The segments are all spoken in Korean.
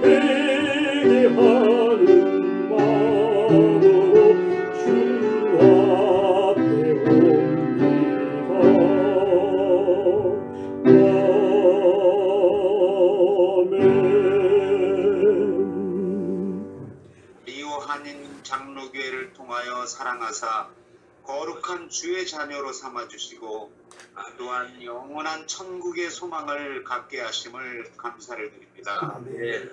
회개하는 마음으로 주 앞에 옵니다. 리오 한인 장로교회를 통하여 사랑하사 거룩한 주의 자녀로 삼아주시고 또한 영원한 천국의 소망을 갖게 하심을 감사를 드립니다. 아멘.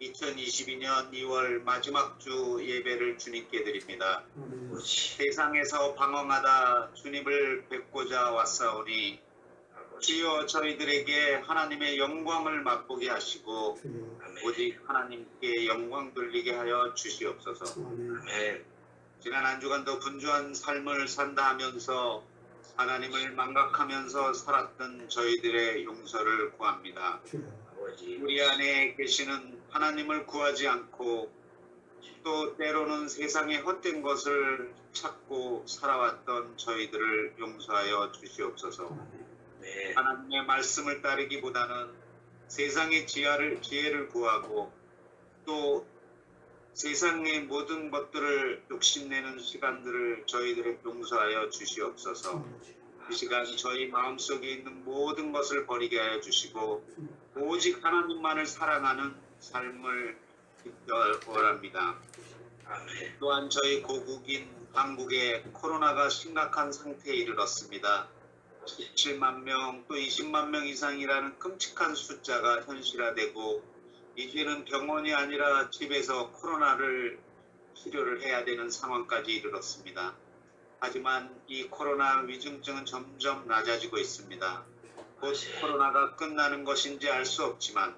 2022년 2월 마지막 주 예배를 주님께 드립니다. 아멘. 세상에서 방황하다 주님을 뵙고자 왔사오니 주여 저희들에게 하나님의 영광을 맛보게 하시고 오직 하나님께 영광 돌리게 하여 주시옵소서. 아멘. 지난 한 주간도 분주한 삶을 산다 하면서 하나님을 망각하면서 살았던 저희들의 용서를 구합니다. 우리 안에 계시는 하나님을 구하지 않고 또 때로는 세상의 헛된 것을 찾고 살아왔던 저희들을 용서하여 주시옵소서. 하나님의 말씀을 따르기보다는 세상의 지혜를 구하고 또 세상의 모든 것들을 욕심내는 시간들을 저희들의 용서하여 주시옵소서. 이 시간 저희 마음속에 있는 모든 것을 버리게 하여 주시고 오직 하나님만을 사랑하는 삶을 원합니다. 또한 저희 고국인 한국에 코로나가 심각한 상태에 이르렀습니다. 17만 명 또 20만 명 이상이라는 끔찍한 숫자가 현실화되고 이제는 병원이 아니라 집에서 코로나를 치료를 해야 되는 상황까지 이르렀습니다. 하지만 이 코로나 위중증은 점점 낮아지고 있습니다. 곧 코로나가 끝나는 것인지 알 수 없지만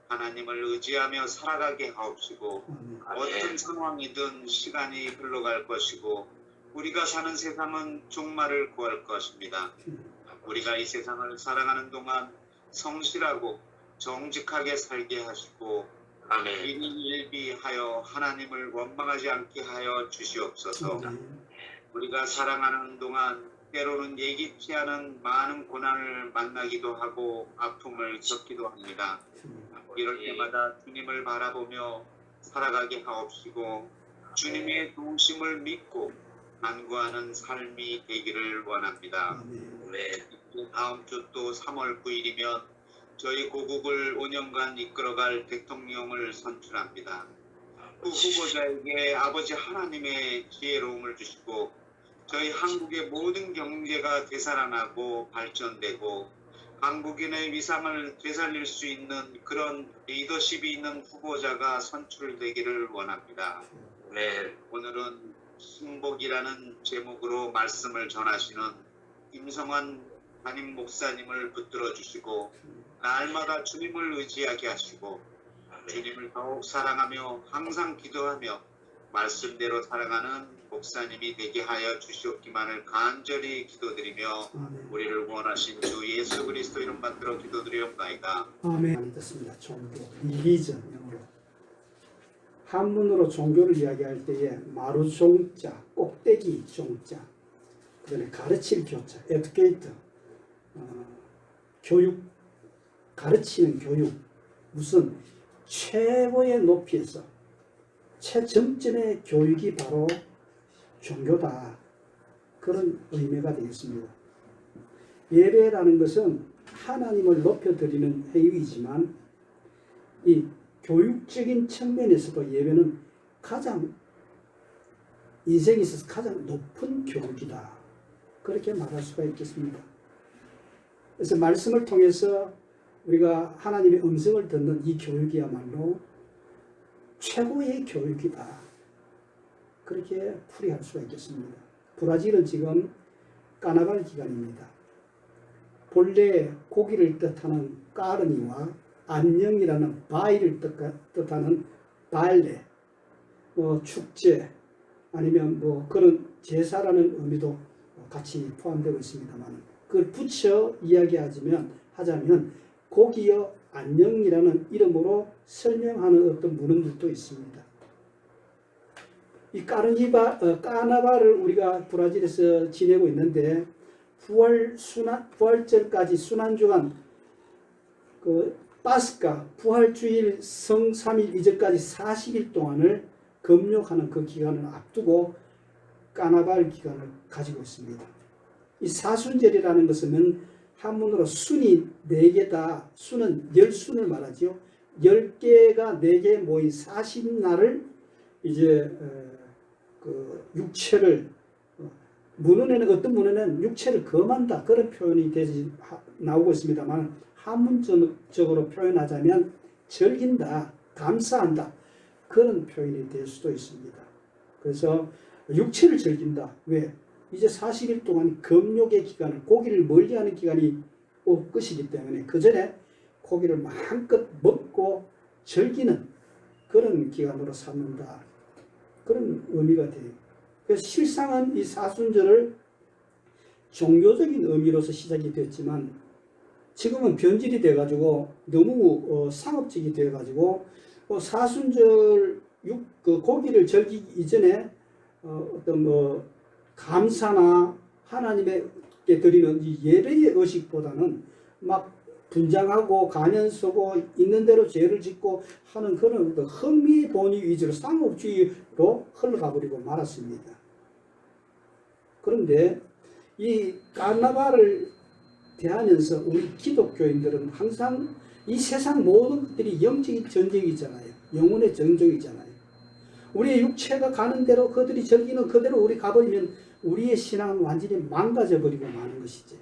하나님을 의지하며 살아가게 하옵시고 어떤 상황이든 시간이 흘러갈 것이고 우리가 사는 세상은 종말을 구할 것입니다. 우리가 이 세상을 살아가는 동안 성실하고 정직하게 살게 하시고 일비하여 하나님을 원망하지 않게 하여 주시옵소서. 우리가 살아가는 동안 때로는 예기치 않은 많은 고난을 만나기도 하고 아픔을 겪기도 합니다. 이럴 때마다 주님을 바라보며 살아가게 하옵시고 주님의 도우심을 믿고 간구하는 삶이 되기를 원합니다. 다음 주 또 3월 9일이면 저희 고국을 5년간 이끌어갈 대통령을 선출합니다. 그 후보자에게 아버지 하나님의 지혜로움을 주시고 저희 한국의 모든 경제가 되살아나고 발전되고 한국인의 위상을 되살릴 수 있는 그런 리더십이 있는 후보자가 선출되기를 원합니다. 오늘은 신복이라는 제목으로 말씀을 전하시는 임성환 담임 목사님을 붙들어 주시고 날마다 주님을 의지하게 하시고 주님을 더욱 사랑하며 항상 기도하며 말씀대로 살아가는 목사님이 되게 하여 주시옵기만을 간절히 기도드리며 우리를 구원하신 주 예수 그리스도 이름 받들어 기도드리옵나이다. 아멘. 많이 듣습니다. 종교, 리리전 영어로. 한문으로 종교를 이야기할 때에 마루종자, 꼭대기 종자, 그다음에 가르칠 교자, 에듀케이터, 교육, 가르치는 교육, 무슨 최고의 높이에서 최정점의 교육이 바로 종교다. 그런 의미가 되겠습니다. 예배라는 것은 하나님을 높여드리는 행위이지만 이 교육적인 측면에서도 예배는 가장 인생에 있어서 가장 높은 교육이다. 그렇게 말할 수가 있겠습니다. 그래서 말씀을 통해서 우리가 하나님의 음성을 듣는 이 교육이야말로 최고의 교육이다. 그렇게 풀이할 수가 있겠습니다. 브라질은 지금 까나발 기간입니다. 본래 고기를 뜻하는 까르니와 안녕이라는 바이를 뜻하는 발레, 축제 아니면 그런 제사라는 의미도 같이 포함되고 있습니다만 그걸 붙여 이야기하자면 고기여 안녕이라는 이름으로 설명하는 어떤 문헌들도 있습니다. 이 까나발을 우리가 브라질에서 지내고 있는데 부활절까지 순환주간 파스카 부활주일 성 3일 이전까지 40일 동안을 금욕하는 그 기간을 앞두고 까나발 기간을 가지고 있습니다. 이 사순절이라는 것은 한문으로 순이 4개다. 순은 10순을 말하지요. 10개가 4개 모인 40날을 이제 그 육체를 문헌에는 어떤 문헌에는 육체를 금한다 그런 표현이 나오고 있습니다만 한문적으로 표현하자면 즐긴다, 감사한다 그런 표현이 될 수도 있습니다. 그래서 육체를 즐긴다. 왜? 이제 40일 동안 금욕의 기간을 고기를 멀리하는 기간이 올 것이기 때문에 그 전에 고기를 마음껏 먹고 즐기는 그런 기간으로 삼는다. 그런 의미가 돼요. 그래서 실상은 이 사순절을 종교적인 의미로서 시작이 됐지만 지금은 변질이 돼가지고 너무 상업적이 돼가지고 사순절 그 고기를 즐기기 이전에 어떤 감사나 하나님께 드리는 이 예배의 의식보다는 막 분장하고 가면 쓰고 있는 대로 죄를 짓고 하는 그런 흥미 본위 위주로 상업주의로 흘러가 버리고 말았습니다. 그런데 이 까나발을 대하면서 우리 기독교인들은 항상 이 세상 모든 것들이 영적인 전쟁이잖아요. 영혼의 전쟁이잖아요. 우리의 육체가 가는 대로 그들이 즐기는 그대로 우리 가버리면 우리의 신앙은 완전히 망가져 버리고 마는 것이지.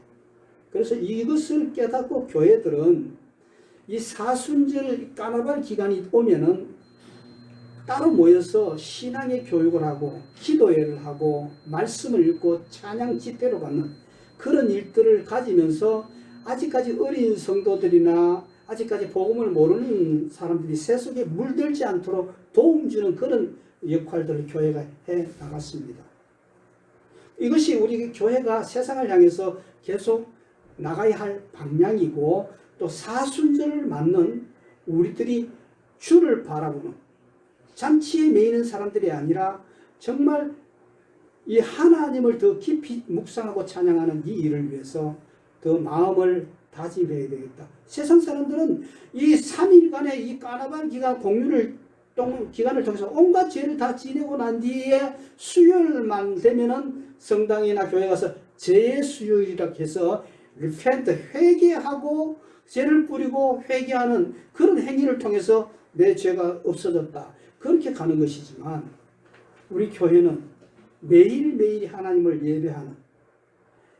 그래서 이것을 깨닫고 교회들은 이 사순절 까나발 기간이 오면은 따로 모여서 신앙의 교육을 하고 기도회를 하고 말씀을 읽고 찬양 집회로 가는 그런 일들을 가지면서 아직까지 어린 성도들이나 아직까지 복음을 모르는 사람들이 세속에 물들지 않도록 도움 주는 그런 역할들을 교회가 해 나갔습니다. 이것이 우리 교회가 세상을 향해서 계속 나가야 할 방향이고 또 사순절을 맞는 우리들이 주를 바라보는 잔치에 매이는 사람들이 아니라 정말 이 하나님을 더 깊이 묵상하고 찬양하는 이 일을 위해서 더 마음을 다짐해야 되겠다. 세상 사람들은 이 3일간의 이 까나발 기간 기간을 통해서 온갖 죄를 다 지내고 난 뒤에 수요일만 되면은 성당이나 교회 가서 죄의 수요일이라고 해서 repent, 회개하고 죄를 뿌리고 회개하는 그런 행위를 통해서 내 죄가 없어졌다. 그렇게 가는 것이지만 우리 교회는 매일매일 하나님을 예배하는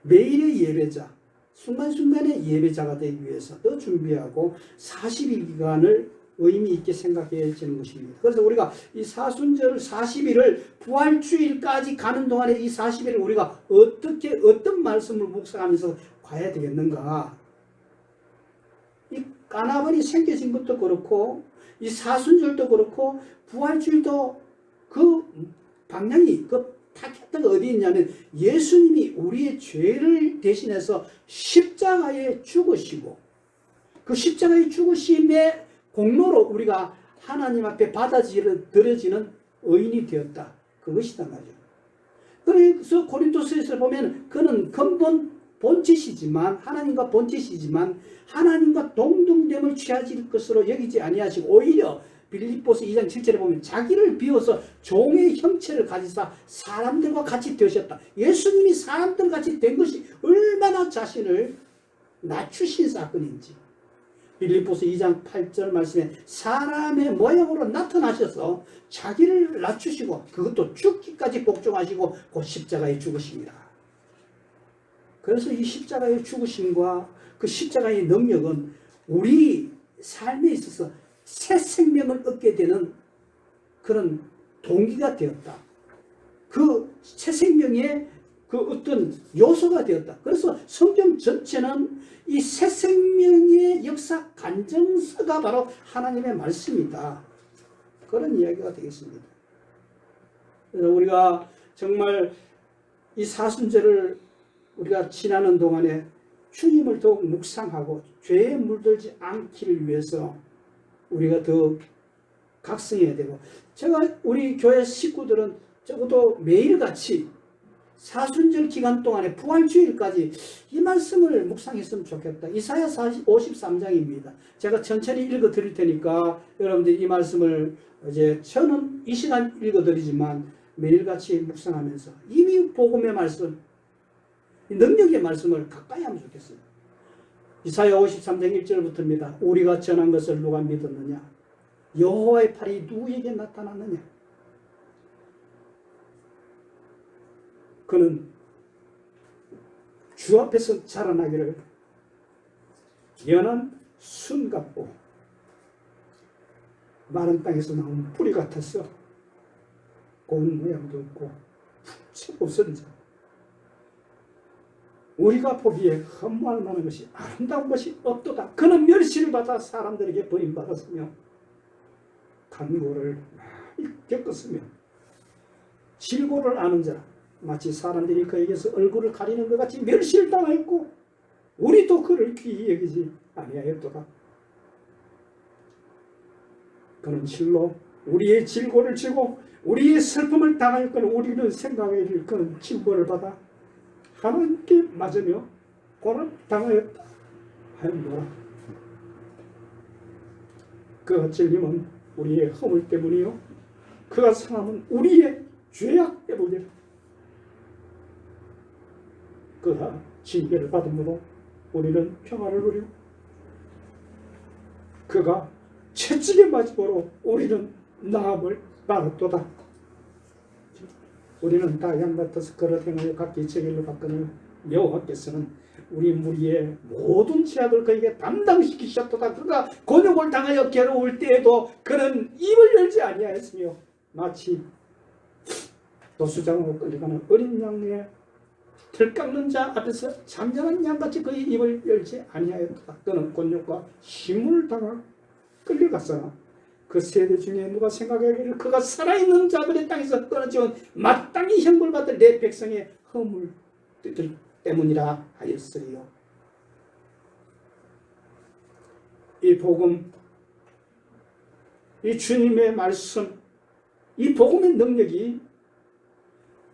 매일의 예배자, 순간순간의 예배자가 되기 위해서 더 준비하고 40일 기간을 의미 있게 생각해지는 것입니다. 그래서 우리가 이 사순절 40일을 부활주일까지 가는 동안에 이 40일을 우리가 어떤 말씀을 묵상하면서 가야 되겠는가? 이 까나발이 생겨진 것도 그렇고 이 사순절도 그렇고 부활주일도 그 방향이 그 타겟가 어디 있냐면 예수님이 우리의 죄를 대신해서 십자가에 죽으시고 그 십자가에 죽으심의 공로로 우리가 하나님 앞에 받아들여지는 의인이 되었다. 그것이다 말이죠. 그래서 고린도서에서 보면 그는 근본 본체시지만 하나님과 본체시지만 하나님과 동등됨을 취하실 것으로 여기지 아니하시고 오히려 빌립보서 2장 7절에 보면 자기를 비워서 종의 형체를 가지사 사람들과 같이 되셨다. 예수님이 사람들 같이 된 것이 얼마나 자신을 낮추신 사건인지 빌립보서 2장 8절 말씀에 사람의 모양으로 나타나셔서 자기를 낮추시고 그것도 죽기까지 복종하시고 그 십자가에 죽으십니다. 그래서 이 십자가의 죽으심과 그 십자가의 능력은 우리 삶에 있어서 새 생명을 얻게 되는 그런 동기가 되었다. 그 새 생명의 그 어떤 요소가 되었다. 그래서 성경 전체는 이 새 생명의 역사 간증서가 바로 하나님의 말씀이다. 그런 이야기가 되겠습니다. 그래서 우리가 정말 이 사순절을 우리가 지나는 동안에 주님을 더욱 묵상하고 죄에 물들지 않기를 위해서 우리가 더 각성해야 되고 제가 우리 교회 식구들은 적어도 매일같이 사순절 기간 동안에 부활주일까지 이 말씀을 묵상했으면 좋겠다. 이사야 53장입니다. 제가 천천히 읽어 드릴 테니까 여러분들이 이 말씀을 이제 저는 이 시간 읽어 드리지만 매일같이 묵상하면서 이미 복음의 말씀, 능력의 말씀을 가까이 하면 좋겠어요. 이사야 53장 1절부터입니다. 우리가 전한 것을 누가 믿었느냐? 여호와의 팔이 누구에게 나타났느냐? 그는 주 앞에서 자라나기를 연한 순 같고 마른 땅에서 나온 뿌리 같았어. 고운 모양도 없고 푹 없은 자. 우리가 보기에 흠모할 만한 것이 아름다운 것이 없도다. 그는 멸시를 받아 사람들에게 버림받았으며 간고를 많이 겪었으며 질고를 아는 자, 마치 사람들이 그에게서 얼굴을 가리는 것 같이 멸시를 당하였고 우리도 그를 귀히 여기지 아니하였도다. 그는 실로 우리의 질고를 지고 우리의 슬픔을 당하였거늘 우리는 생각하기를 그는 징벌을 받아 하나님께 맞으며 고난 당하였다 하였노라. 그가 찔림은 우리의 허물 때문이요 그가 상함은 우리의 죄악 때문이라. 그가 징계를 받음으로 우리는 평화를 누리고 그가 채찍에 맞음으로 우리는 나음을 받았도다. 우리는 다 양같아서 걸어 행하여 각기 제 길로 바꾸는 여호와께서는 우리 무리의 모든 죄악을 그에게 담당시키셨도다. 그가 곤욕을 당하여 괴로울 때에도 그는 입을 열지 아니하였으며 마치 도수장으로 끌려가는 어린 양의 털 깎는 자 앞에서 잠잠한 양같이 그의 입을 열지 아니하였다. 그는 곤욕과 힘을 당하 끌려갔으나 그 세대 중에 누가 생각하기를 그가 살아있는 자들의 땅에서 끊어지온 마땅히 형벌받을 내 백성의 허물들 때문이라 하였으리요. 이 복음, 이 주님의 말씀, 이 복음의 능력이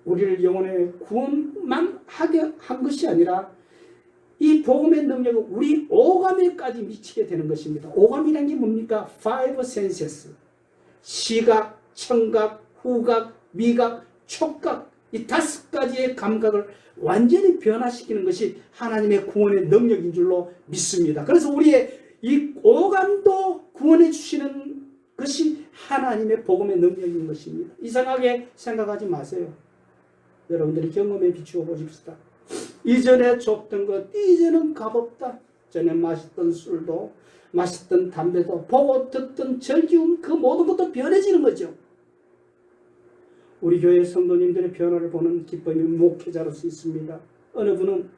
우리를 영혼의 구원만 하게 한 것이 아니라 이 복음의 능력은 우리 오감에까지 미치게 되는 것입니다. 오감이란 게 뭡니까? Five senses. 시각, 청각, 후각, 미각, 촉각, 이 5가지의 감각을 완전히 변화시키는 것이 하나님의 구원의 능력인 줄로 믿습니다. 그래서 우리의 이 오감도 구원해 주시는 것이 하나님의 복음의 능력인 것입니다. 이상하게 생각하지 마세요. 여러분들이 경험에 비추어 보십시다. 이전에 좁던 것 이제는 값없다. 전에 마셨던 술도 마셨던 담배도 보고 듣던 절기운 그 모든 것도 변해지는 거죠. 우리 교회 성도님들의 변화를 보는 기쁨이 목회자로서 있습니다. 어느 분은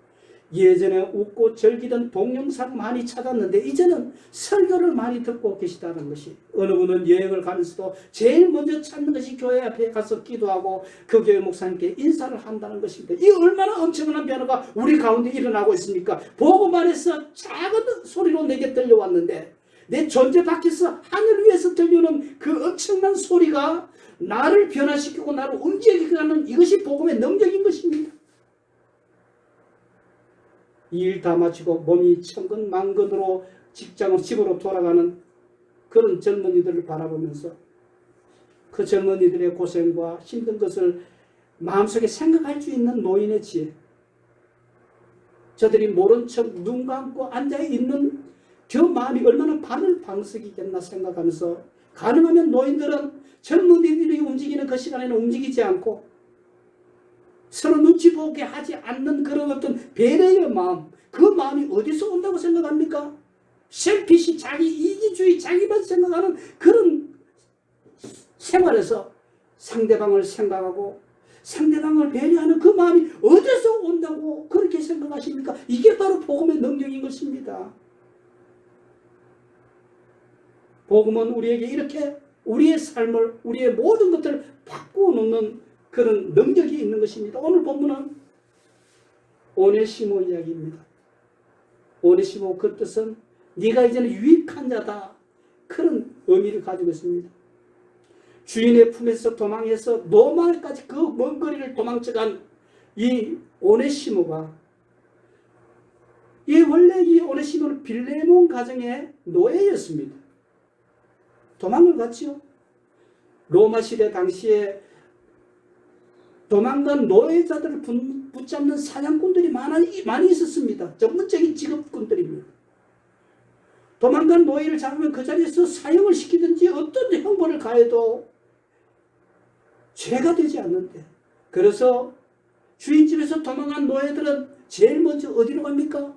예전에 웃고 즐기던 동영상 많이 찾았는데 이제는 설교를 많이 듣고 계시다는 것이, 어느 분은 여행을 가면서도 제일 먼저 찾는 것이 교회 앞에 가서 기도하고 그 교회 목사님께 인사를 한다는 것입니다. 이 얼마나 엄청난 변화가 우리 가운데 일어나고 있습니까? 복음 안에서 작은 소리로 내게 들려왔는데 내 존재 밖에서 하늘 위에서 들리는 그 엄청난 소리가 나를 변화시키고 나를 움직이게 하는 이것이 복음의 능력인 것입니다. 이 일 다 마치고 몸이 천근만근으로 집으로 돌아가는 그런 젊은이들을 바라보면서 그 젊은이들의 고생과 힘든 것을 마음속에 생각할 수 있는 노인의 지혜, 저들이 모른 척 눈 감고 앉아있는 저 마음이 얼마나 바늘방석이겠나 생각하면서, 가능하면 노인들은 젊은이들이 움직이는 그 시간에는 움직이지 않고 서로 눈치 보게 하지 않는 그런 어떤 배려의 마음, 그 마음이 어디서 온다고 생각합니까? 셀피시, 자기 이기주의, 자기만 생각하는 그런 생활에서 상대방을 생각하고 상대방을 배려하는 그 마음이 어디서 온다고 그렇게 생각하십니까? 이게 바로 복음의 능력인 것입니다. 복음은 우리에게 이렇게 우리의 삶을, 우리의 모든 것들을 바꾸어 놓는 그런 능력이 있는 것입니다. 오늘 본문은 오네시모 이야기입니다. 오네시모, 그 뜻은 네가 이제는 유익한 자다, 그런 의미를 가지고 있습니다. 주인의 품에서 도망해서 로마까지 그 먼 거리를 도망쳐간 이 오네시모가 원래 이 오네시모는 빌레몬 가정의 노예였습니다. 도망을 갔죠. 로마 시대 당시에 도망간 노예자들을 붙잡는 사냥꾼들이 많이 있었습니다. 전문적인 직업군들입니다. 도망간 노예를 잡으면 그 자리에서 사형을 시키든지 어떤 형벌을 가해도 죄가 되지 않는데, 그래서 주인집에서 도망간 노예들은 제일 먼저 어디로 갑니까?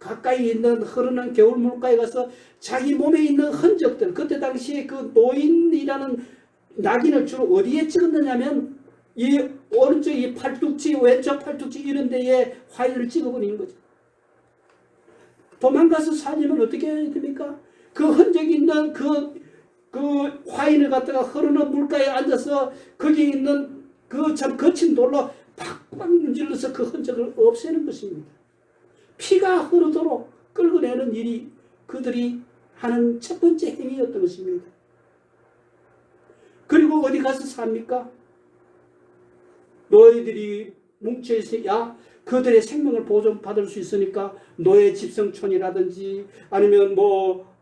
가까이 있는 흐르는 겨울물가에 가서 자기 몸에 있는 흔적들, 그때 당시에 그 노인이라는 낙인을 주로 어디에 찍었느냐면 이 오른쪽 이 팔뚝지, 왼쪽 팔뚝지 이런 데에 화인을 찍어버리는 거죠. 도망가서 살려면 어떻게 해야 됩니까? 그 흔적이 있는 그 화인을 갖다가 흐르는 물가에 앉아서 거기 있는 그 참 거친 돌로 팍팍 문질러서 그 흔적을 없애는 것입니다. 피가 흐르도록 끌어내는 일이 그들이 하는 첫 번째 행위였던 것입니다. 그리고 어디 가서 삽니까? 노예들이 뭉쳐있어야 그들의 생명을 보존받을 수 있으니까 노예 집성촌이라든지 아니면 뭐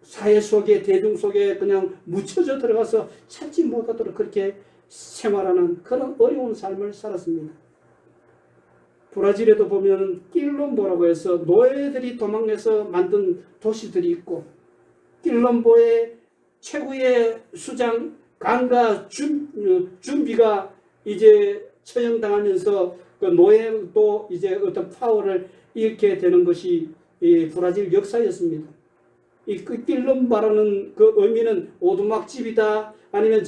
사회 속에 대중 속에 그냥 묻혀져 들어가서 찾지 못하도록 그렇게 생활하는 그런 어려운 삶을 살았습니다. 브라질에도 보면 낄롬보라고 해서 노예들이 도망해서 만든 도시들이 있고, 낄롬보의 최고의 수장 강가 준비가 이제 처형당하면서 그 노예도 이제 어떤 파워를 잃게 되는 것이 이 브라질 역사였습니다. 이 낄롬바라는 그 의미는 오두막집이다, 아니면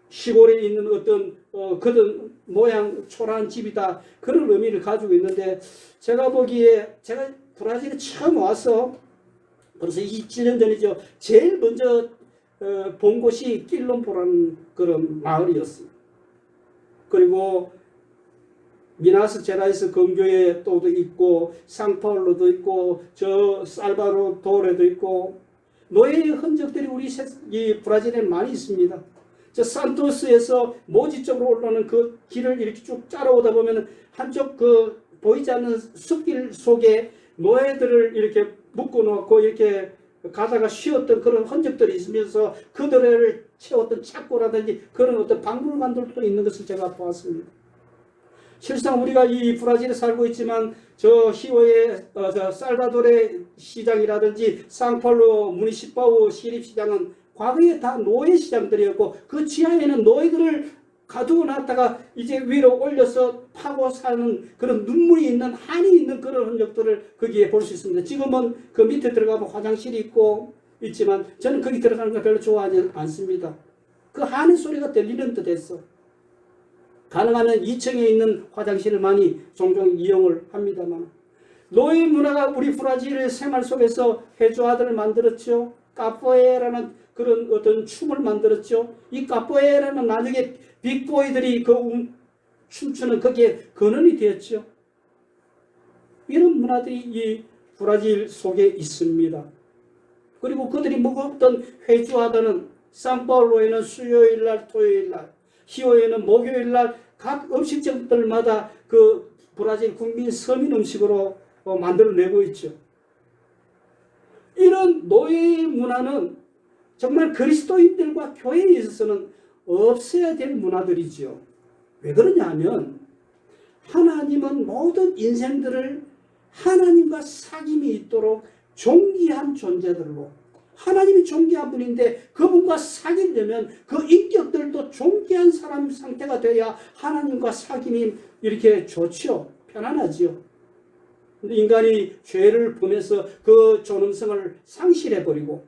시골에 있는 어떤 그런 모양 초라한 집이다, 그런 의미를 가지고 있는데, 제가 보기에 제가 브라질에 처음 와서 벌써 27년 전이죠. 제일 먼저 본 곳이 낄롬보라는 그런 마을이었어요. 그리고 미나스 제라이스 검교에 또 있고, 상파울로도 있고, 저 살바도레도 있고, 노예의 흔적들이 우리 이 브라질에 많이 있습니다. 저 산토스에서 모지 쪽으로 올라오는 그 길을 이렇게 쭉 따라오다 보면 한쪽 그 보이지 않는 숲길 속에 노예들을 이렇게 묶어 놓고 이렇게 가다가 쉬었던 그런 흔적들이 있으면서 그들을 채웠던 착고라든지 그런 어떤 박물관들도 있는 것을 제가 보았습니다. 실상 우리가 이 브라질에 살고 있지만 저 히오의 살바도레 시장이라든지 상파울로 무니시파우 시립시장은 과거에 다 노예 시장들이었고, 그 지하에는 노예들을 가두어 놨다가 이제 위로 올려서 파고 사는 그런 눈물이 있는, 한이 있는 그런 흔적들을 거기에 볼 수 있습니다. 지금은 그 밑에 들어가면 화장실이 있지만 저는 거기 들어가는 거 별로 좋아하지 않습니다. 그 한의 소리가 들리는 듯 했어. 가능하면 2층에 있는 화장실을 많이 종종 이용을 합니다만, 노예 문화가 우리 브라질의 생활 속에서 해조아들을 만들었죠. 까포에라는 그런 어떤 춤을 만들었죠. 이 까포에라는 나중에 빅보이들이 춤추는 거기에 근원이 되었죠. 이런 문화들이 이 브라질 속에 있습니다. 그리고 그들이 먹었던 회주하다는 상파울로에는 수요일날, 토요일날, 히오에는 목요일날 각 음식점들마다 그 브라질 국민 서민 음식으로 만들어내고 있죠. 이런 노예 문화는 정말 그리스도인들과 교회에 있어서는 없어야 될 문화들이죠. 왜 그러냐 하면 하나님은 모든 인생들을 하나님과 사귐이 있도록 존귀한 존재들로, 하나님이 존귀한 분인데 그분과 사귀려면 그 인격들도 존귀한 사람 상태가 돼야 하나님과 사귐이 이렇게 좋죠. 편안하지요. 근데 인간이 죄를 범해서 그 존엄성을 상실해버리고,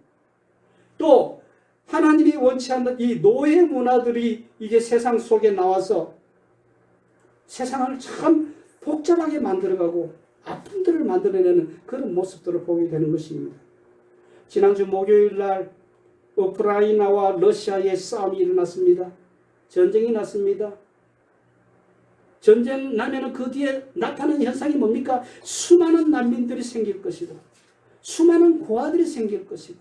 또 하나님이 원치 않는 이 노예 문화들이 이제 세상 속에 나와서 세상을 참 복잡하게 만들어가고 아픔들을 만들어내는 그런 모습들을 보게 되는 것입니다. 지난주 목요일날 우크라이나와 러시아의 싸움이 일어났습니다. 전쟁이 났습니다. 전쟁 나면 그 뒤에 나타나는 현상이 뭡니까? 수많은 난민들이 생길 것이고, 수많은 고아들이 생길 것이고,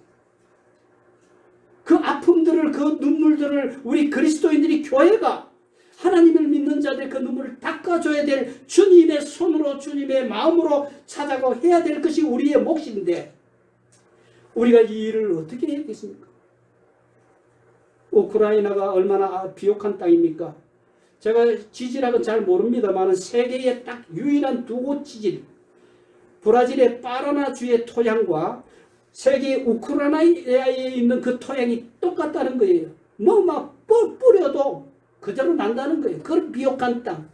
그 아픔들을, 그 눈물들을 우리 그리스도인들이, 교회가, 하나님을 믿는 자들이 그 눈물을 닦아줘야 될 주님의 손으로 주님의 마음으로 찾아가고 해야 될 것이 우리의 몫인데 우리가 이 일을 어떻게 해야겠습니까? 우크라이나가 얼마나 비옥한 땅입니까? 제가 지질학은 잘 모릅니다만 세계에 딱 유일한 두 곳 지질, 브라질의 파라나주의 토양과 세계 우크라이나에 있는 그 토양이 똑같다는 거예요. 뭐 막 뿌려도 그대로 난다는 거예요. 그런 비옥한 땅.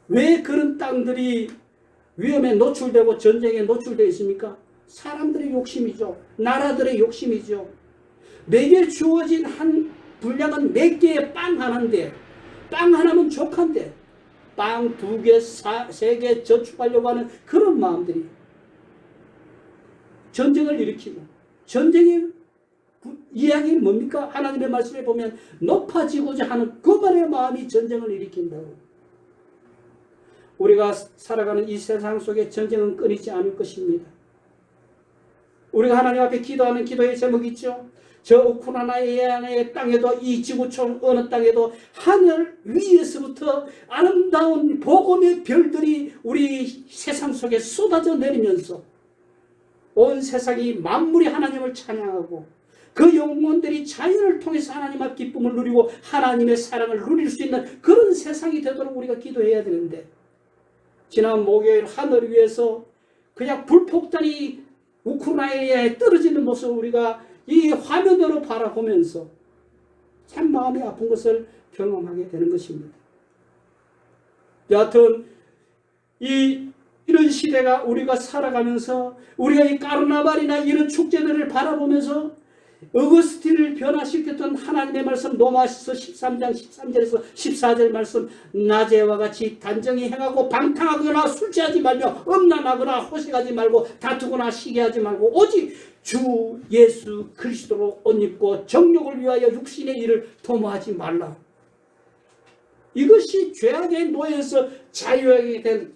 왜 그런 땅들이 위험에 노출되고 전쟁에 노출되어 있습니까? 사람들의 욕심이죠. 나라들의 욕심이죠. 내게 주어진 한 분량은 몇 개의 빵 하나인데 빵 하나면 족한데 빵 2개, 3개 저축하려고 하는 그런 마음들이 전쟁을 일으키고 전쟁의 이야기는 뭡니까? 하나님의 말씀에 보면 높아지고자 하는 그만의 마음이 전쟁을 일으킨다고. 우리가 살아가는 이 세상 속에 전쟁은 끊이지 않을 것입니다. 우리가 하나님 앞에 기도하는 기도의 제목이 있죠. 저 우크라이나의 땅에도 이 지구촌 어느 땅에도 하늘 위에서부터 아름다운 복음의 별들이 우리 세상 속에 쏟아져 내리면서 온 세상이 만물이 하나님을 찬양하고 그 영혼들이 자연을 통해서 하나님 앞 기쁨을 누리고 하나님의 사랑을 누릴 수 있는 그런 세상이 되도록 우리가 기도해야 되는데 지난 목요일 하늘 위에서 그냥 불폭탄이 우크라이나에 떨어지는 모습을 우리가 이 화면으로 바라보면서 참 마음이 아픈 것을 경험하게 되는 것입니다. 여하튼 이런 시대가 우리가 살아가면서 우리가 이 까르나발이나 이런 축제들을 바라보면서 어거스틴을 변화시켰던 하나님의 말씀 로마서 13장 13절에서 14절 말씀 낮에와 같이 단정히 행하고 방탕하거나 술 취하지 말며 음란하거나 호색하지 말고 다투거나 시기하지 말고 오직 주 예수 그리스도로 옷 입고 정욕을 위하여 육신의 일을 도모하지 말라. 이것이 죄악의 노예에서 자유하게 된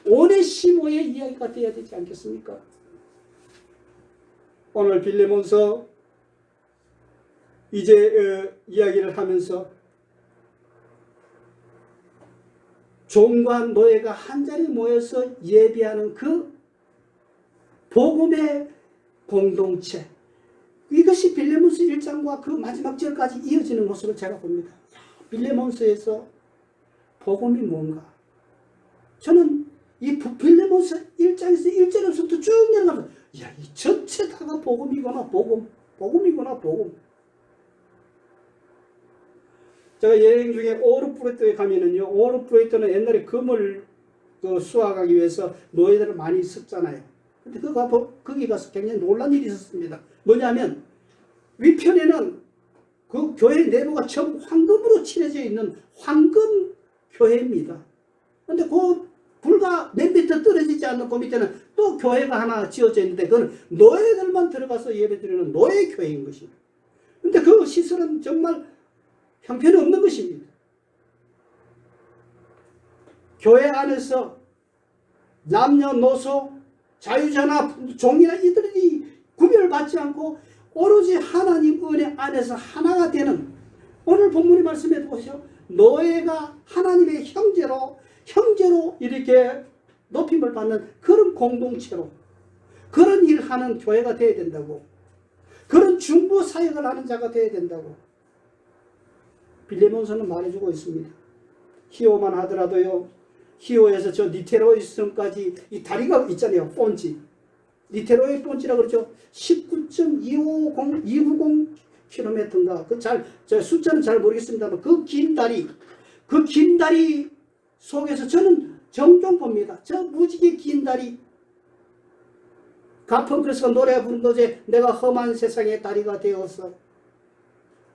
오네시모의 이야기가 되어야 되지 않겠습니까? 오늘 빌레몬서 이제 이야기를 하면서 종과 노예가 한자리 모여서 예배하는 그 복음의 공동체, 이것이 빌레몬서 1장과 그 마지막 절까지 이어지는 모습을 제가 봅니다. 빌레몬서에서 복음이 뭔가? 저는 이 빌레몬서 1장에서 1절에서부터 쭉 내려가면서 이 전체 다가 복음이구나, 복음이구나, 복음. 제가 여행 중에 오르프레이트에 가면은요, 오르프레이트는 옛날에 금을 수확하기 위해서 노예들을 많이 썼잖아요. 근데 거기 가서 굉장히 놀란 일이 있었습니다. 뭐냐면 위편에는 그 교회 내부가 전부 황금으로 칠해져 있는 황금 교회입니다. 근데 그 불과 몇 미터 떨어지지 않는 그 밑에는 또 교회가 하나 지어져 있는데 그건 노예들만 들어가서 예배드리는 노예 교회인 것입니다. 근데 그 시설은 정말 형편없는 것입니다. 교회 안에서 남녀노소, 자유자나 종이나 이들이 구별받지 않고 오로지 하나님 은혜 안에서 하나가 되는, 오늘 본문의 말씀에 보시오, 노예가 하나님의 형제로 이렇게 높임을 받는 그런 공동체로 그런 일을 하는 교회가 되어야 된다고, 그런 중보 사역을 하는 자가 되어야 된다고 빌레몬서는 말해주고 있습니다. 히오만 하더라도요, 히오에서 저 니테로이 섬까지 이 다리가 있잖아요. 폰지, 니테로이 폰지라고 그러죠. 19.290km인가 저 숫자는 잘 모르겠습니다만 그 긴 다리 속에서 저는 종종 봅니다. 저 무지개 긴 다리, 가펑크레스가 노래 부른 거제 내가 험한 세상의 다리가 되어서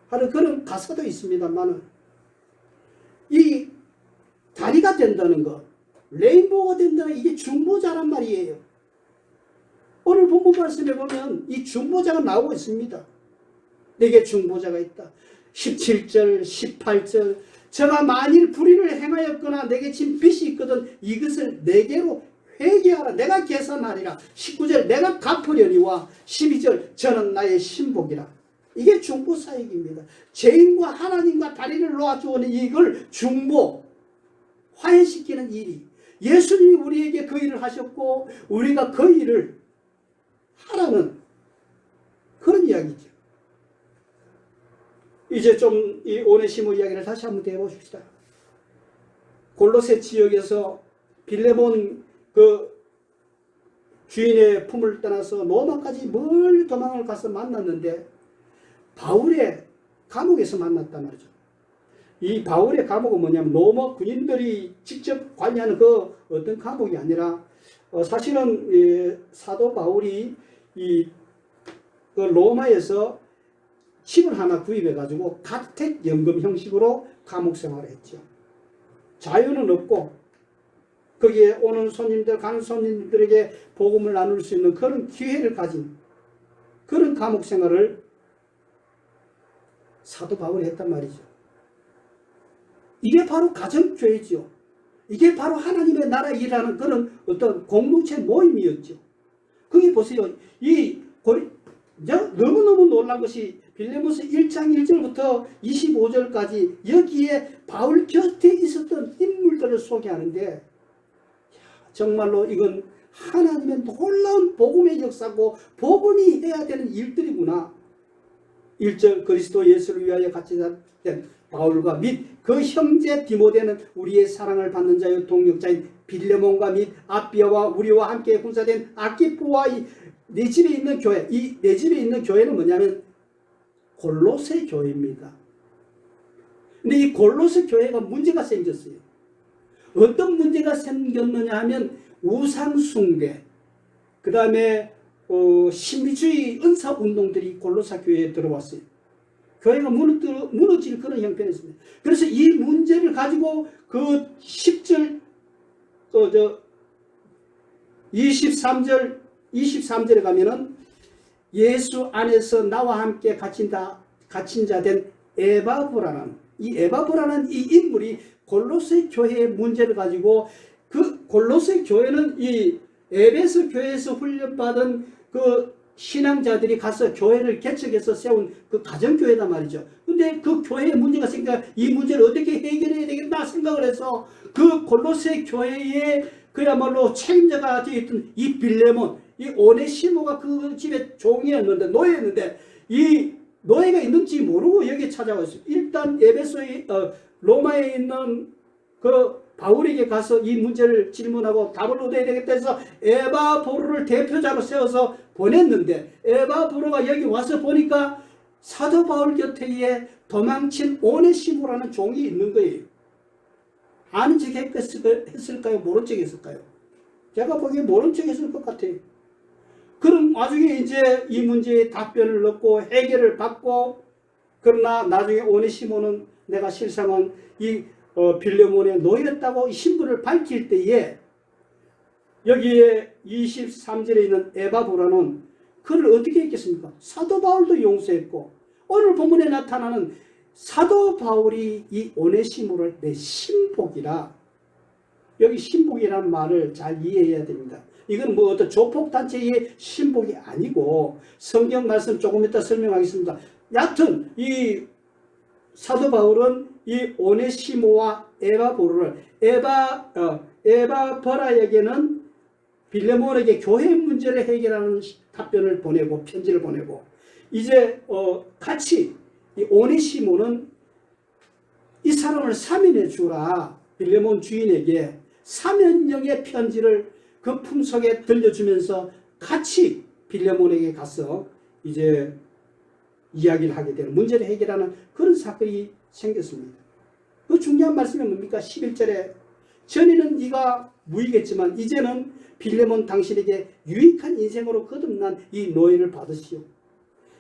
하는 그런 가사도 있습니다만은 이 다리가 된다는 것, 레인보우가 된다는 이게 중보자란 말이에요. 오늘 본문 말씀에 보면 이 중보자가 나오고 있습니다. 내게 중보자가 있다. 17절, 18절, 저가 만일 불의를 행하였거나 내게 진 빚이 있거든 이것을 내게로 회개하라. 내가 계산하리라. 19절, 내가 갚으려니와 12절, 저는 나의 신복이라. 이게 중보 사역입니다. 죄인과 하나님과 다리를 놓아주는 이걸 중보, 화해시키는 일이 예수님이 우리에게 그 일을 하셨고 우리가 그 일을 하라는 그런 이야기죠. 이제 좀 이 오네시모 이야기를 다시 한번 해보십시다. 골로새 지역에서 빌레몬 그 주인의 품을 떠나서 로마까지 멀리 도망을 가서 만났는데 바울의 감옥에서 만났단 말이죠. 이 바울의 감옥은 뭐냐면 로마 군인들이 직접 관리하는 그 어떤 감옥이 아니라 사실은 사도 바울이 그 로마에서 집을 하나 구입해 가지고 가택연금 형식으로 감옥 생활을 했죠. 자유는 없고 거기에 오는 손님들 가는 손님들에게 복음을 나눌 수 있는 그런 기회를 가진 그런 감옥 생활을 사도 바울이 했단 말이죠. 이게 바로 가정교회죠. 이게 바로 하나님의 나라 일하는 그런 어떤 공동체 모임이었죠. 거기 보세요. 너무너무 놀란 것이 빌레몬서 1장 1절부터 25절까지 여기에 바울 곁에 있었던 인물들을 소개하는데 정말로 이건 하나님의 놀라운 복음의 역사고 복음이 해야 되는 일들이구나. 1절 그리스도 예수를 위하여 같이 된 바울과 및 그 형제 디모데는 우리의 사랑을 받는 자요 동력자인 빌레몬과 및 아비아와 우리와 함께 군사된 아키포와 내 집에 있는 교회, 이 내 집에 있는 교회는 뭐냐면 골로새 교회입니다. 근데 이 골로새 교회가 문제가 생겼어요. 어떤 문제가 생겼느냐 하면 우상숭배, 그 다음에 신비주의 은사운동들이 골로새 교회에 들어왔어요. 교회가 무너질 그런 형편이었습니다. 그래서 이 문제를 가지고 그 10절 23절에 가면은 예수 안에서 나와 함께 갇힌 자 된 에바브라는 이 인물이 골로새 교회의 문제를 가지고 그 골로새 교회는 이 에베소 교회에서 훈련받은 그 신앙자들이 가서 교회를 개척해서 세운 그 가정교회단 말이죠. 근데 그 교회에 문제가 생기니까 이 문제를 어떻게 해결해야 되겠나 생각을 해서 그 골로새 교회의 그야말로 책임자가 되어있던 이 빌레몬, 이 오네시모가 그 집에 종이었는데 노예였는데 이 노예가 있는지 모르고 여기에 찾아왔어요. 일단 에베소에 로마에 있는 그 바울에게 가서 이 문제를 질문하고 답을 얻어야 되겠다 해서 에바브로를 대표자로 세워서 보냈는데 에바브로가 여기 와서 보니까 사도 바울 곁에 도망친 오네시모라는 종이 있는 거예요. 아는 척 했을까요? 모른 척 했을까요? 제가 보기에 모른 척 했을 것 같아요. 그럼 나중에 이제 이 문제에 답변을 얻고 해결을 받고 그러나 나중에 오네시모는 내가 실상은 이 빌레몬의 노예였다고 신분을 밝힐 때에 여기에 23절에 있는 에바브라는 그를 어떻게 했겠습니까? 사도 바울도 용서했고 오늘 본문에 나타나는 사도 바울이 이 오네시모를 내 신복이라, 여기 신복이라는 말을 잘 이해해야 됩니다. 이건 뭐 어떤 조폭단체의 신복이 아니고 성경 말씀 조금 이따 설명하겠습니다. 여하튼 이 사도 바울은 이 오네시모와 에바브로를 에바브라에게는 빌레몬에게 교회 문제를 해결하는 답변을 보내고 편지를 보내고 이제 같이 이 오네시모는 이 사람을 사면해 주라. 빌레몬 주인에게 사면령의 편지를 그 품속에 들려주면서 같이 빌레몬에게 가서 이제 이야기를 하게 되는 문제를 해결하는 그런 사건이 생겼습니다. 그 중요한 말씀이 뭡니까? 11절에 전에는 네가 무이겠지만 이제는 빌레몬 당신에게 유익한 인생으로 거듭난 이 노예를 받으시오.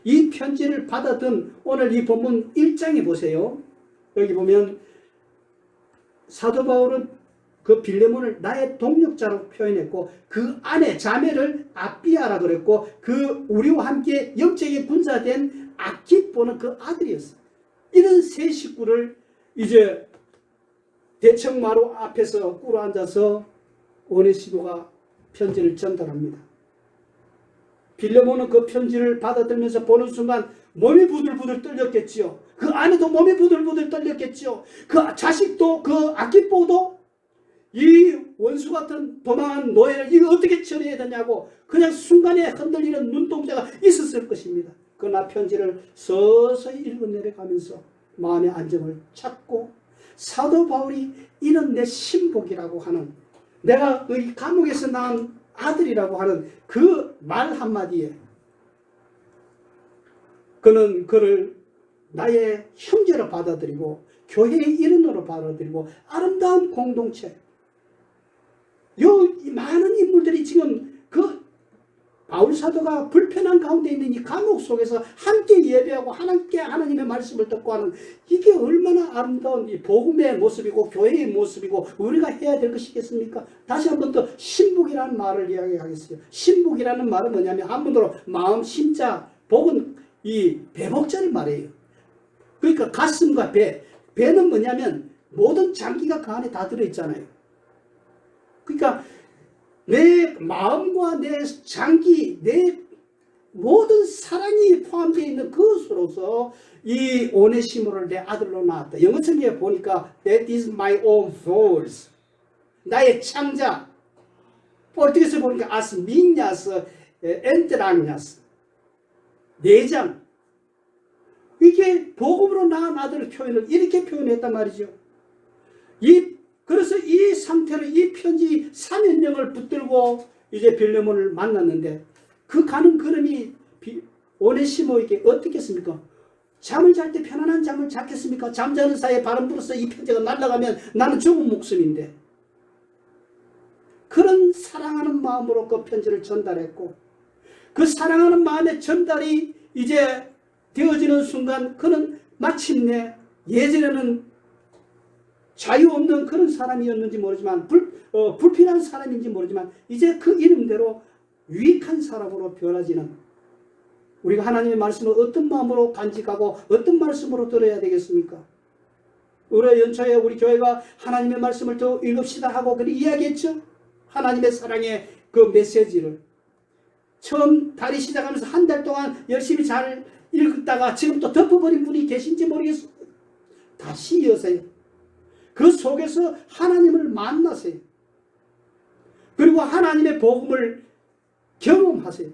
이 편지를 받았던 오늘 이 본문 1장에 보세요. 여기 보면 사도 바울은 그 빌레몬을 나의 동력자로 표현했고 그 안에 자매를 아비아라 그랬고 그 우리와 함께 영적인 군사된 아키포는 그 아들이었어요. 이런 세 식구를 이제 대청마루 앞에서 꿇어앉아서 오네시모가 편지를 전달합니다. 빌레몬은 그 편지를 받아들면서 보는 순간 몸이 부들부들 떨렸겠지요. 그 아내도 몸이 부들부들 떨렸겠지요. 그 자식도 그 아키뽀도 이 원수 같은 도망한 노예를 이거 어떻게 처리해야 되냐고 그냥 순간에 흔들리는 눈동자가 있었을 것입니다. 그러나 편지를 서서히 읽어내려가면서 마음의 안정을 찾고 사도 바울이 이는 내 신복이라고 하는 내가 이 감옥에서 낳은 아들이라고 하는 그 말 한마디에 그는 그를 나의 형제로 받아들이고 교회의 일원으로 받아들이고 아름다운 공동체 이 많은 인물들이 지금 그 바울 사도가 불편한 가운데 있는 이 감옥 속에서 함께 예배하고 함께 하나님의 말씀을 듣고 하는 이게 얼마나 아름다운 이 복음의 모습이고 교회의 모습이고 우리가 해야 될 것이겠습니까? 다시 한 번 더 신복이라는 말을 이야기하겠어요. 신복이라는 말은 뭐냐면 한문으로 마음, 심자, 복은 이 배복자를 말해요. 그러니까 가슴과 배는 뭐냐면 모든 장기가 그 안에 다 들어있잖아요. 그러니까 내 마음과 내 장기, 내 모든 사랑이 포함되어 있는 그것으로서 이 오네시모를 내 아들로 낳았다. 영어 성경에 보니까 That is my own voice. 나의 창자. 포르투게스에 보니까 아스 미냐스 엔트랑냐스. 내장. 이게 복음으로 낳은 아들의 표현을 이렇게 표현했단 말이죠. 그래서 이 상태로 이 편지 사면령을 붙들고 이제 빌레몬을 만났는데 그 가는 걸음이 오네시모에게 어떻겠습니까? 잠을 잘 때 편안한 잠을 잤겠습니까? 잠자는 사이에 바람 불어서 이 편지가 날아가면 나는 죽은 목숨인데 그런 사랑하는 마음으로 그 편지를 전달했고 그 사랑하는 마음의 전달이 이제 되어지는 순간 그는 마침내 예전에는 자유 없는 그런 사람이었는지 모르지만 불필요한 사람인지 모르지만 이제 그 이름대로 유익한 사람으로 변화지는 우리가 하나님의 말씀을 어떤 마음으로 간직하고 어떤 말씀으로 들어야 되겠습니까? 올해 연초에 우리 교회가 하나님의 말씀을 더 읽읍시다 하고 그렇게 이야기했죠. 하나님의 사랑의 그 메시지를 처음 달이 시작하면서 한 달 동안 열심히 잘 읽다가 지금 또 덮어버린 분이 계신지 모르겠어요. 다시 이어서요. 그 속에서 하나님을 만나세요. 그리고 하나님의 복음을 경험하세요.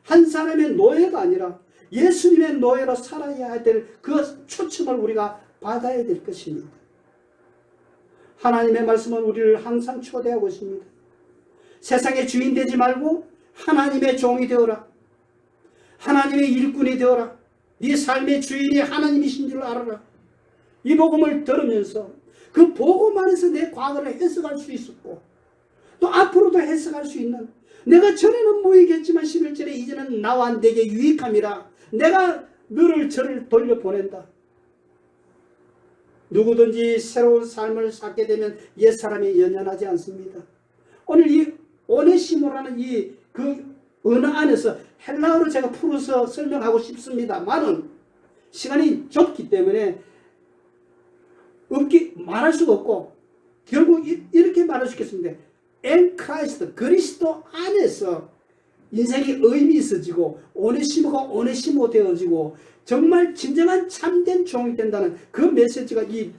한 사람의 노예가 아니라 예수님의 노예로 살아야 될 그 초청을 우리가 받아야 될 것입니다. 하나님의 말씀은 우리를 항상 초대하고 있습니다. 세상의 주인 되지 말고 하나님의 종이 되어라. 하나님의 일꾼이 되어라. 네 삶의 주인이 하나님이신 줄 알아라. 이 복음을 들으면서 그 복음 안에서 내 과거를 해석할 수 있었고 또 앞으로도 해석할 수 있는 내가 전에는 무익했지만 11절에 이제는 나와 내게 유익함이라 내가 너를 저를 돌려보낸다. 누구든지 새로운 삶을 살게 되면 옛사람이 연연하지 않습니다. 오늘 이 오네시모라는 이 그 언어 안에서 헬라어로 제가 풀어서 설명하고 싶습니다만은 시간이 좁기 때문에 말할 수가 없고 결국 이렇게 말할 수 있겠습니다. In Christ, 그리스도 안에서 인생이 의미 있어지고 오네시모가 오네시모 되어지고 정말 진정한 참된 종이 된다는 그 메시지가 이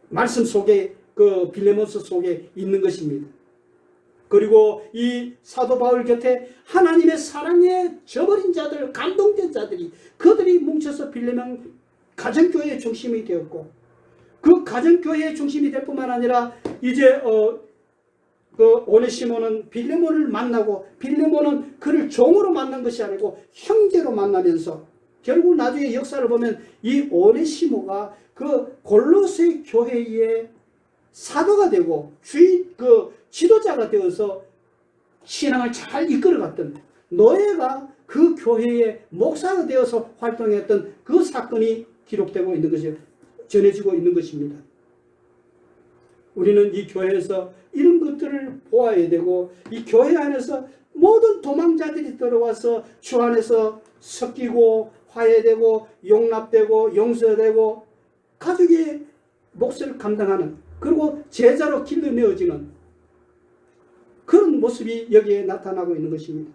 말씀 속에 그 빌레몬서 속에 있는 것입니다. 그리고 이 사도 바울 곁에 하나님의 사랑에 져버린 자들, 감동된 자들이 그들이 뭉쳐서 빌레몬 가정교회의 중심이 되었고 그 가정교회의 중심이 될 뿐만 아니라 이제 그 오네시모는 빌레몬을 만나고 빌레몬은 그를 종으로 만난 것이 아니고 형제로 만나면서 결국 나중에 역사를 보면 이 오네시모가 그 골로새 교회의 사도가 되고 지도자가 되어서 신앙을 잘 이끌어갔던 노예가 그 교회의 목사가 되어서 활동했던 그 사건이 기록되고 있는 것이 전해지고 있는 것입니다. 우리는 이 교회에서 이런 것들을 보아야 되고 이 교회 안에서 모든 도망자들이 들어와서 주 안에서 섞이고 화해되고 용납되고 용서되고 가족의 몫을 감당하는 그리고 제자로 길러내어지는 그런 모습이 여기에 나타나고 있는 것입니다.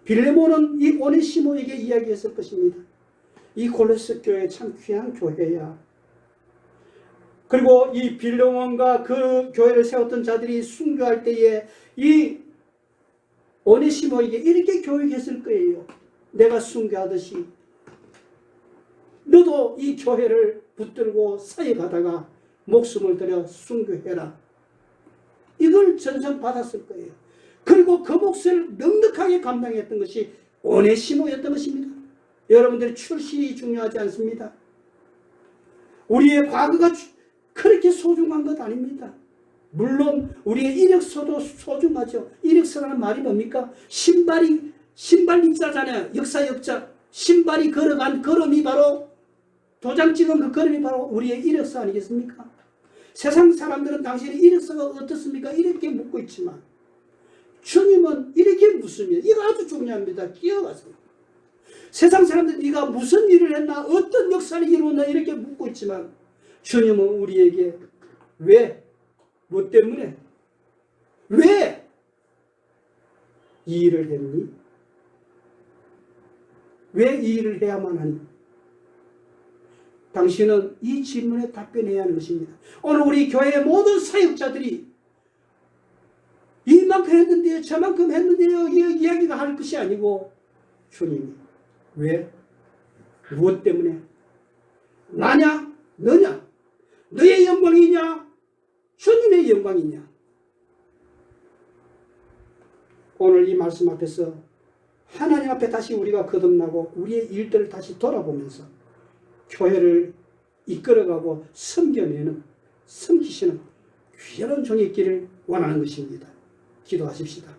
빌레몬은 이 오네시모에게 이야기했을 것입니다. 이 골로새 교회 참 귀한 교회야. 그리고 이 빌레몬과 그 교회를 세웠던 자들이 순교할 때에 이 오네시모에게 이렇게 교육했을 거예요. 내가 순교하듯이 너도 이 교회를 붙들고 사역하다가 목숨을 들여 순교해라. 이걸 전송받았을 거예요. 그리고 그 몫을 넉넉하게 감당했던 것이 오네시모였던 것입니다. 여러분들의 출신이 중요하지 않습니다. 우리의 과거가 그렇게 소중한 것 아닙니다. 물론 우리의 이력서도 소중하죠. 이력서라는 말이 뭡니까? 신발 인자잖아요. 역사 역자. 신발이 걸어간 걸음이 바로 도장 찍은 그 걸음이 바로 우리의 이력서 아니겠습니까? 세상 사람들은 당신의 이력서가 어떻습니까? 이렇게 묻고 있지만 주님은 이렇게 묻습니다. 이거 아주 중요합니다. 기억하세요. 세상 사람들은 네가 무슨 일을 했나 어떤 역사를 이루었나 이렇게 묻고 있지만 주님은 우리에게 왜? 뭐 때문에? 왜 이 일을 했니? 왜 이 일을 해야만 하니? 당신은 이 질문에 답변해야 하는 것입니다. 오늘 우리 교회의 모든 사역자들이 이만큼 했는데요, 저만큼 했는데요, 이 이야기가 할 것이 아니고 주님이 왜? 무엇 때문에? 나냐? 너냐? 너의 영광이냐? 주님의 영광이냐? 오늘 이 말씀 앞에서 하나님 앞에 다시 우리가 거듭나고 우리의 일들을 다시 돌아보면서 교회를 이끌어가고 섬기시는 귀한 종이 있기를 원하는 것입니다. 기도하십시다.